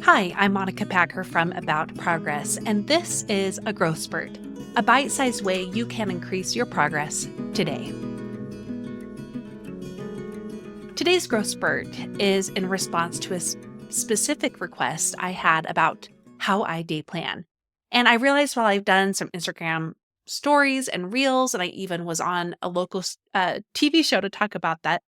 Hi, I'm Monica Packer from About Progress, and this is a growth spurt, a bite sized way you can increase your progress today. Today's growth spurt is in response to a specific request I had about how I day plan. And I realized while I've done some Instagram stories and reels, and I even was on a local TV show to talk about that,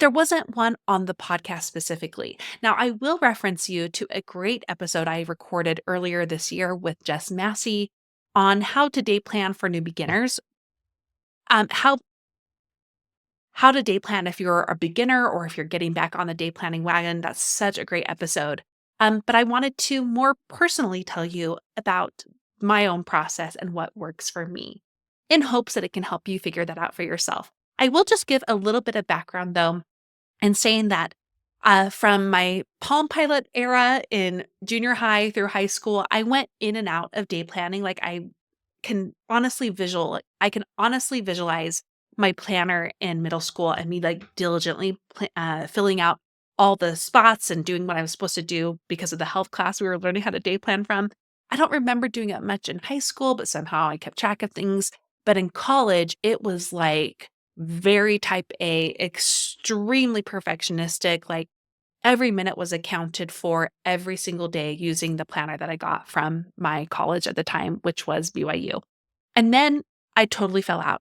there wasn't one on the podcast specifically. Now, I will reference you to a great episode I recorded earlier this year with Jess Massey on how to day plan for new beginners. How to day plan if you're a beginner or if you're getting back on the day planning wagon. That's such a great episode. But I wanted to more personally tell you about my own process and what works for me in hopes that it can help you figure that out for yourself. I will just give a little bit of background though, and saying that from my Palm Pilot era in junior high through high school, I went in and out of day planning. Like I can honestly visualize my planner in middle school and me like diligently filling out all the spots and doing what I was supposed to do because of the health class we were learning how to day plan from. I don't remember doing it much in high school, but somehow I kept track of things. But in college, it was like very type A, extremely perfectionistic. Like every minute was accounted for every single day using the planner that I got from my college at the time, which was BYU. And then I totally fell out.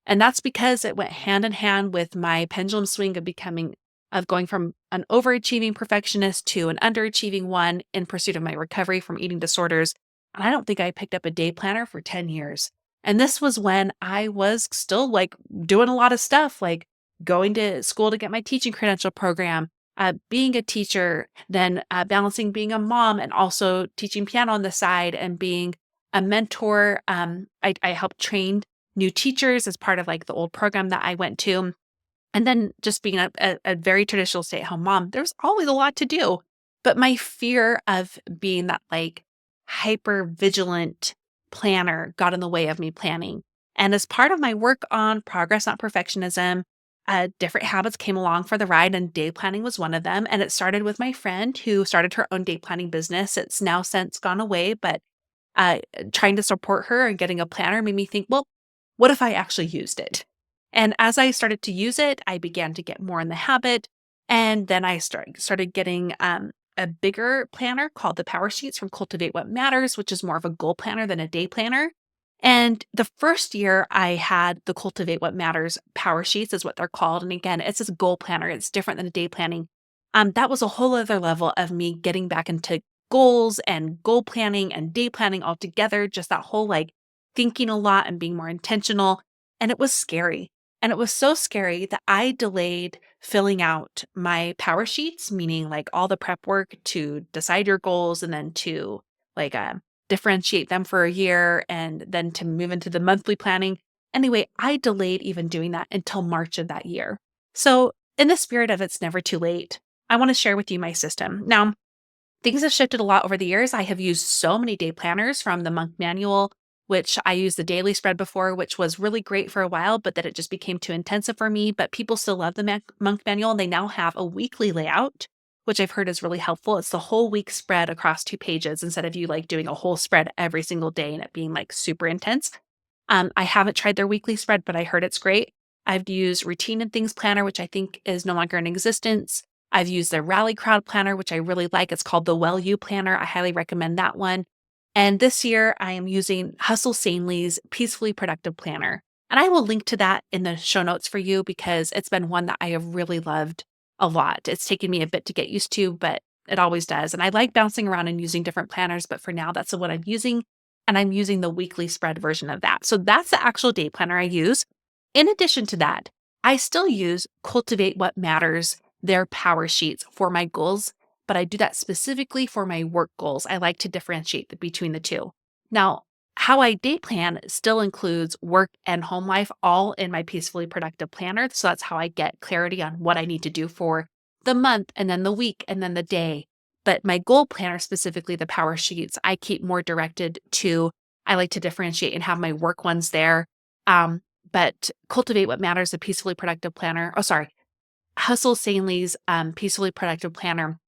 And that's because it went hand in hand with my pendulum swing of going from an overachieving perfectionist to an underachieving one in pursuit of my recovery from eating disorders. And I don't think I picked up a day planner for 10 years. And this was when I was still like doing a lot of stuff, like going to school to get my teaching credential program, being a teacher, then balancing being a mom and also teaching piano on the side and being a mentor. I helped train new teachers as part of like the old program that I went to. And then just being a very traditional stay-at-home mom, there's always a lot to do. But my fear of being that like hyper vigilant planner got in the way of me planning. And as part of my work on progress, not perfectionism, different habits came along for the ride, and day planning was one of them. And it started with my friend who started her own day planning business. It's now since gone away, but uh, trying to support her and getting a planner made me think, well, what if I actually used it? And as I started to use it, I began to get more in the habit. And then I started getting a bigger planner called the Power Sheets from Cultivate What Matters, which is more of a goal planner than a day planner. And the first year I had the Cultivate What Matters Power Sheets is what they're called. And again, it's this goal planner. It's different than a day planning. That was a whole other level of me getting back into goals and goal planning and day planning all together. Just that whole like thinking a lot and being more intentional. And it was scary. And it was so scary that I delayed filling out my power sheets, meaning like all the prep work to decide your goals and then to like differentiate them for a year and then to move into the monthly planning. Anyway, I delayed even doing that until March of that year. So, in the spirit of it's never too late, I want to share with you my system. Now, things have shifted a lot over the years. I have used so many day planners from the Monk Manual, which I used the daily spread before, which was really great for a while, but then it just became too intensive for me. But people still love the Monk Manual, and they now have a weekly layout, which I've heard is really helpful. It's the whole week spread across 2 pages instead of you like doing a whole spread every single day and it being like super intense. I haven't tried their weekly spread, but I heard it's great. I've used Routine and Things Planner, which I think is no longer in existence. I've used their Rally Crowd Planner, which I really like. It's called the Well You Planner. I highly recommend that one. And this year I am using Hustle Sanely's Peacefully Productive Planner. And I will link to that in the show notes for you because it's been one that I have really loved a lot. It's taken me a bit to get used to, but it always does. And I like bouncing around and using different planners, but for now, that's the one I'm using. And I'm using the weekly spread version of that. So that's the actual day planner I use. In addition to that, I still use Cultivate What Matters, their power sheets for my goals, but I do that specifically for my work goals. I like to differentiate between the two. Now, how I day plan still includes work and home life all in my Peacefully Productive Planner. So that's how I get clarity on what I need to do for the month and then the week and then the day. But my goal planner, specifically the power sheets, I keep more directed to, I like to differentiate and have my work ones there. But Cultivate What Matters, the Peacefully Productive Planner, Hustle Sanely's Peacefully Productive Planner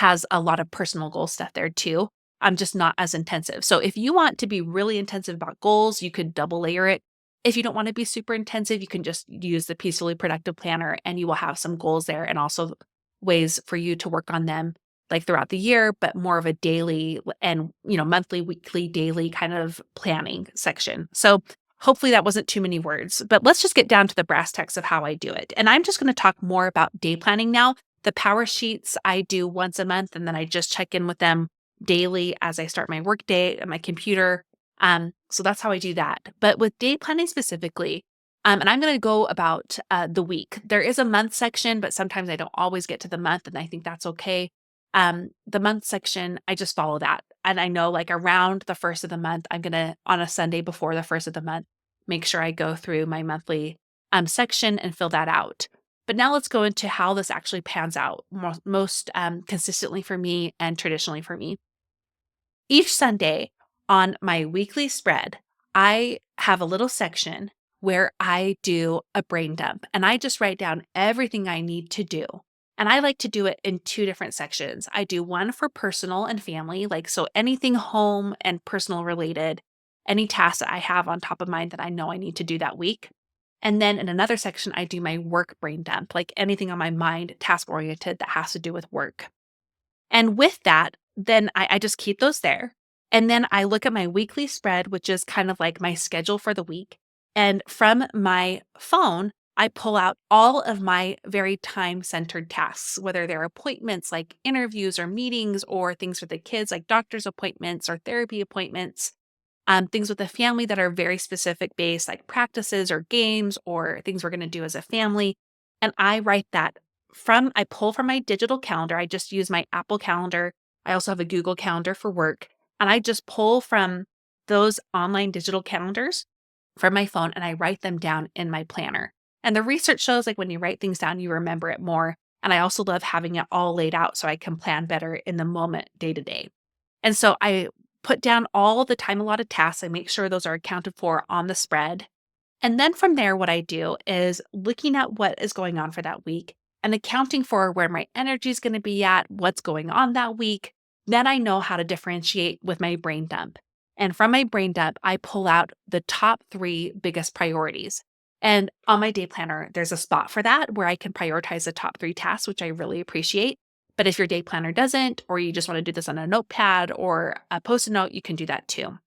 has a lot of personal goal stuff there too. I'm just not as intensive. So if you want to be really intensive about goals, you could double layer it. If you don't want to be super intensive, you can just use the Peacefully Productive Planner and you will have some goals there and also ways for you to work on them like throughout the year, but more of a daily and, monthly, weekly, daily kind of planning section. So hopefully that wasn't too many words, but let's just get down to the brass tacks of how I do it. And I'm just going to talk more about day planning now. The power sheets I do once a month, and then I just check in with them daily as I start my work day at my computer. So that's how I do that. But with day planning specifically, and I'm going to go about the week. There is a month section, but sometimes I don't always get to the month, and I think that's okay. The month section, I just follow that. And I know like around the first of the month, I'm going to, on a Sunday before the first of the month, make sure I go through my monthly section and fill that out. But now let's go into how this actually pans out most consistently for me and traditionally for me. Each Sunday on my weekly spread, I have a little section where I do a brain dump and I just write down everything I need to do. And I like to do it in two different sections. I do one for personal and family, so anything home and personal related, any tasks that I have on top of mind that I know I need to do that week. And then in another section, I do my work brain dump, like anything on my mind, task oriented that has to do with work. And with that, then I just keep those there. And then I look at my weekly spread, which is kind of like my schedule for the week. And from my phone, I pull out all of my very time-centered tasks, whether they're appointments like interviews or meetings or things for the kids like doctor's appointments or therapy appointments, things with the family that are very specific based like practices or games or things we're going to do as a family. And I write that I pull from my digital calendar. I just use my Apple Calendar. I also have a Google Calendar for work. And I just pull from those online digital calendars from my phone and I write them down in my planner. And the research shows like when you write things down, you remember it more. And I also love having it all laid out so I can plan better in the moment, day to day. And so I put down all the time allotted tasks. I make sure those are accounted for on the spread. And then from there, what I do is looking at what is going on for that week and accounting for where my energy is going to be at, what's going on that week. Then I know how to differentiate with my brain dump. And from my brain dump, I pull out the top 3 biggest priorities. And on my day planner, there's a spot for that where I can prioritize the top 3 tasks, which I really appreciate. But if your day planner doesn't, or you just want to do this on a notepad or a Post-it note, you can do that too.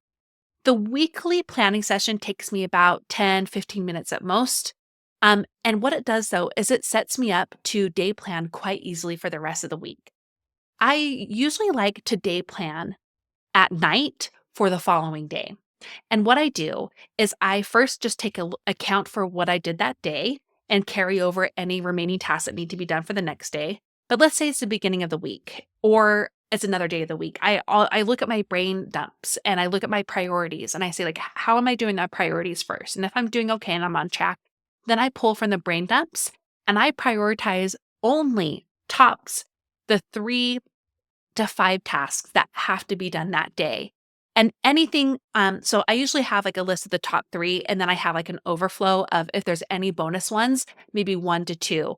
The weekly planning session takes me about 10, 15 minutes at most. And what it does though, is it sets me up to day plan quite easily for the rest of the week. I usually like to day plan at night for the following day. And what I do is I first just take account for what I did that day and carry over any remaining tasks that need to be done for the next day. But let's say it's the beginning of the week or it's another day of the week. I look at my brain dumps and I look at my priorities and I say like, how am I doing my priorities first? And if I'm doing okay and I'm on track, then I pull from the brain dumps and I prioritize only tops the 3 to 5 tasks that have to be done that day. And anything, so I usually have like a list of the top 3, and then I have like an overflow of if there's any bonus ones, maybe 1 to 2,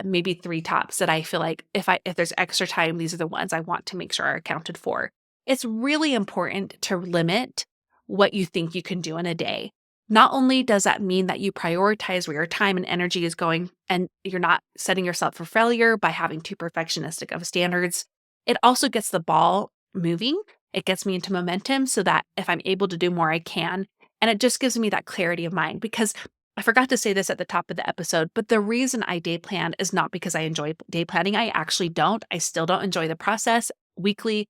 maybe 3 tops that I feel like if there's extra time, these are the ones I want to make sure are accounted for. It's really important to limit what you think you can do in a day. Not only does that mean that you prioritize where your time and energy is going, and you're not setting yourself for failure by having too perfectionistic of standards, it also gets the ball moving. It gets me into momentum so that if I'm able to do more, I can. And it just gives me that clarity of mind because I forgot to say this at the top of the episode, but the reason I day plan is not because I enjoy day planning. I actually don't. I still don't enjoy the process weekly,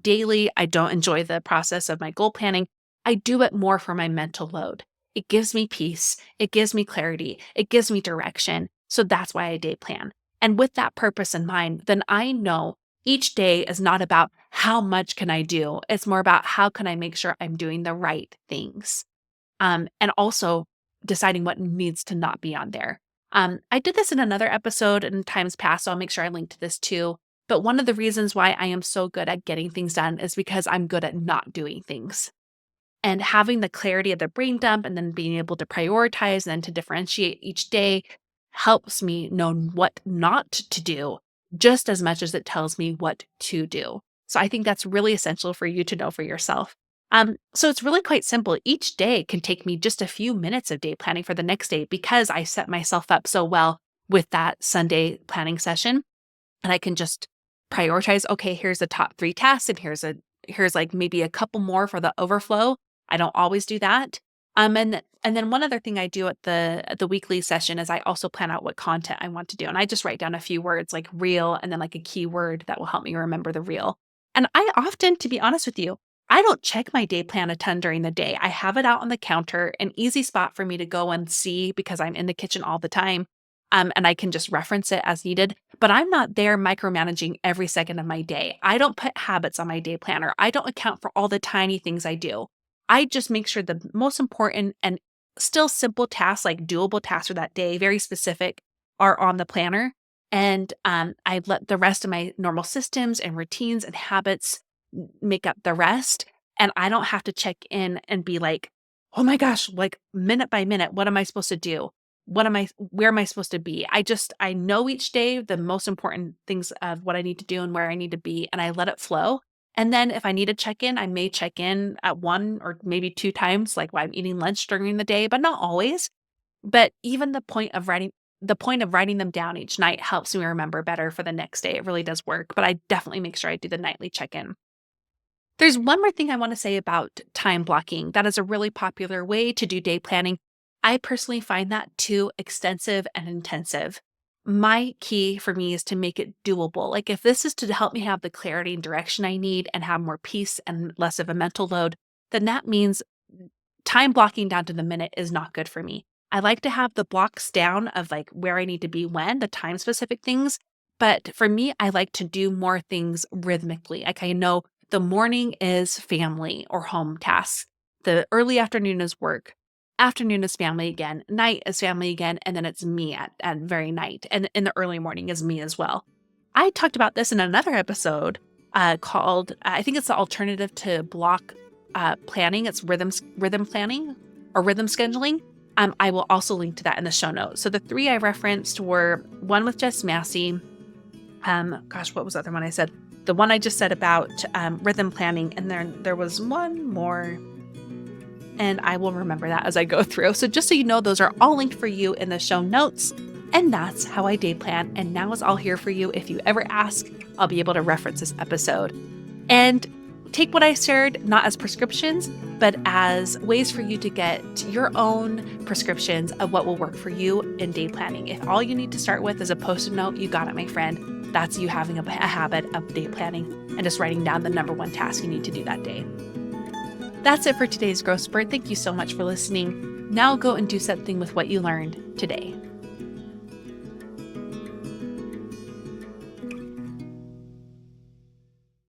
daily. I don't enjoy the process of my goal planning. I do it more for my mental load. It gives me peace. It gives me clarity. It gives me direction. So that's why I day plan. And with that purpose in mind, then I know each day is not about how much can I do. It's more about how can I make sure I'm doing the right things. And also deciding what needs to not be on there. I did this in another episode in times past, so I'll make sure I link to this too. But one of the reasons why I am so good at getting things done is because I'm good at not doing things. And having the clarity of the brain dump and then being able to prioritize and then to differentiate each day helps me know what not to do just as much as it tells me what to do. So I think that's really essential for you to know for yourself. So it's really quite simple. Each day can take me just a few minutes of day planning for the next day because I set myself up so well with that Sunday planning session. And I can just prioritize, okay, here's the top 3 tasks and here's like maybe a couple more for the overflow. I don't always do that. And then one other thing I do at the weekly session is I also plan out what content I want to do. And I just write down a few words like real and then like a keyword that will help me remember the real. And I often, to be honest with you, I don't check my day plan a ton during the day. I have it out on the counter, an easy spot for me to go and see because I'm in the kitchen all the time. And I can just reference it as needed, but I'm not there micromanaging every second of my day. I don't put habits on my day planner. I don't account for all the tiny things I do. I just make sure the most important and still simple tasks, like doable tasks for that day, very specific, are on the planner. And I let the rest of my normal systems and routines and habits make up the rest. And I don't have to check in and be like, oh my gosh, like minute by minute, what am I supposed to do? Where am I supposed to be? I know each day the most important things of what I need to do and where I need to be, and I let it flow. And then if I need to check in, I may check in at 1 or maybe 2 times, like while I'm eating lunch during the day, but not always. But even the point of writing them down each night helps me remember better for the next day. It really does work, but I definitely make sure I do the nightly check-in. There's one more thing I want to say about time blocking. That is a really popular way to do day planning. I personally find that too extensive and intensive. My key for me is to make it doable. Like if this is to help me have the clarity and direction I need and have more peace and less of a mental load, then that means time blocking down to the minute is not good for me. I like to have the blocks down of like where I need to be when, the time specific things. But for me, I like to do more things rhythmically. Like I know the morning is family or home tasks. The early afternoon is work. Afternoon is family again. Night is family again. And then it's me at very night. And in the early morning is me as well. I talked about this in another episode called, I think it's the alternative to block planning. It's rhythm planning or rhythm scheduling. I will also link to that in the show notes. So the 3 I referenced were one with Jess Massey. What was the other one I said? The one I just said about rhythm planning. And then there was one more. And I will remember that as I go through. So just so you know, those are all linked for you in the show notes. And that's how I day plan. And now it's all here for you. If you ever ask, I'll be able to reference this episode. And take what I shared not as prescriptions, but as ways for you to get your own prescriptions of what will work for you in day planning. If all you need to start with is a Post-it note, you got it, my friend. That's you having a habit of day planning and just writing down the number 1 task you need to do that day. That's it for today's Growth Spurt. Thank you so much for listening. Now go and do something with what you learned today.